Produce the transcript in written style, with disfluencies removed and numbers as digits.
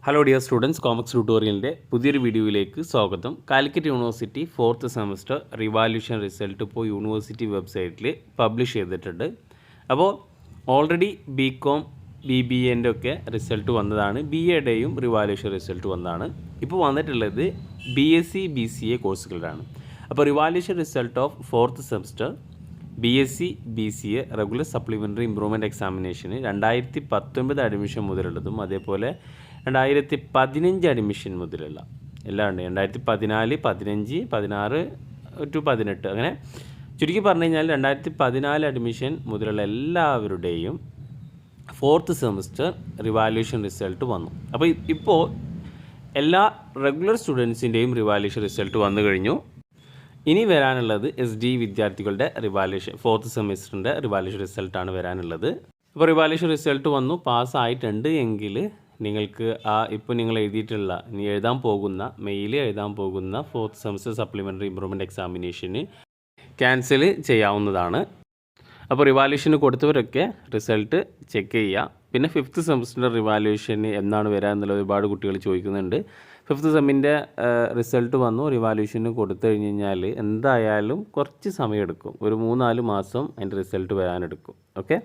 Hello dear students, കോമക്സ് ട്യൂട്ടോറിയലിൻ്റെ പുതിയൊരു വീഡിയോയിലേക്ക് സ്വാഗതം. Calicut university 4th semester revaluation result ഇപ്പോൾ യൂണിവേഴ്സിറ്റി വെബ്സൈറ്റിൽ പബ്ലിഷ് ചെയ്തിട്ടുണ്ട്. അപ്പോൾ ഓൾറെഡി ബികോം BBA ഒക്കെ റിസൾട്ട് വന്നതാണ്, BAയുടെയും റിവാല്യൂഷൻ റിസൾട്ട് വന്നതാണ്. ഇപ്പോൾ വന്നിട്ടുള്ളത് BSc BCA കോഴ്സുകളിലാണ്. അപ്പോൾ revaluation result of 4th semester BSc BCA regular supplementary improvement എക്സാമിനേഷന് 2019 അഡ്മിഷൻ മുതലുള്ളതും അതേപോലെ 2015 അഡ്മിഷൻ മുതലുള്ള എല്ലാം ഉണ്ട്. 2014, 15, 16 to 18 അങ്ങനെ ചുരുക്കി പറഞ്ഞു കഴിഞ്ഞാൽ 2014 അഡ്മിഷൻ മുതലുള്ള എല്ലാവരുടെയും 4th സെമസ്റ്റർ റിവാല്യൂഷൻ റിസൾട്ട് വന്നു. അപ്പോൾ ഇപ്പോൾ എല്ലാ റെഗുലർ സ്റ്റുഡൻസിൻ്റെയും റിവാല്യൂഷൻ റിസൾട്ട് വന്നു കഴിഞ്ഞു. ഇനി വരാനുള്ളത് SD വിദ്യാർത്ഥികളുടെ റിവാല്യൂഷൻ 4th സെമസ്റ്ററിൻ്റെ റിവാല്യൂഷൻ റിസൾട്ടാണ് വരാനുള്ളത്. അപ്പോൾ റിവാല്യൂഷൻ റിസൾട്ട് വന്നു, പാസ്സായിട്ടുണ്ട് എങ്കിൽ നിങ്ങൾക്ക് ഇപ്പോൾ നിങ്ങൾ എഴുതിയിട്ടുള്ള ഇനി എഴുതാൻ പോകുന്ന മെയിൽ എഴുതാൻ പോകുന്ന 4th സെമസ്റ്റർ സപ്ലിമെൻ്ററി ഇംപ്രൂവ്മെൻറ്റ് എക്സാമിനേഷന് ക്യാൻസൽ ചെയ്യാവുന്നതാണ്. അപ്പോൾ റിവാല്യൂഷന് കൊടുത്തവരൊക്കെ റിസൾട്ട് ചെക്ക് ചെയ്യുക. പിന്നെ 5th സെമസ്റ്റർ റിവാല്യൂഷന് എന്നാണ് വരിക എന്നുള്ളത് ഒരുപാട് കുട്ടികൾ ചോദിക്കുന്നുണ്ട്. 5th സെമ്മിൻ്റെ റിസൾട്ട് വന്നു, റിവാല്യൂഷന് കൊടുത്തു കഴിഞ്ഞ് കഴിഞ്ഞാൽ എന്തായാലും കുറച്ച് സമയമെടുക്കും, ഒരു 3-4 മാസം അതിൻ്റെ റിസൾട്ട് വരാനെടുക്കും. ഓക്കെ.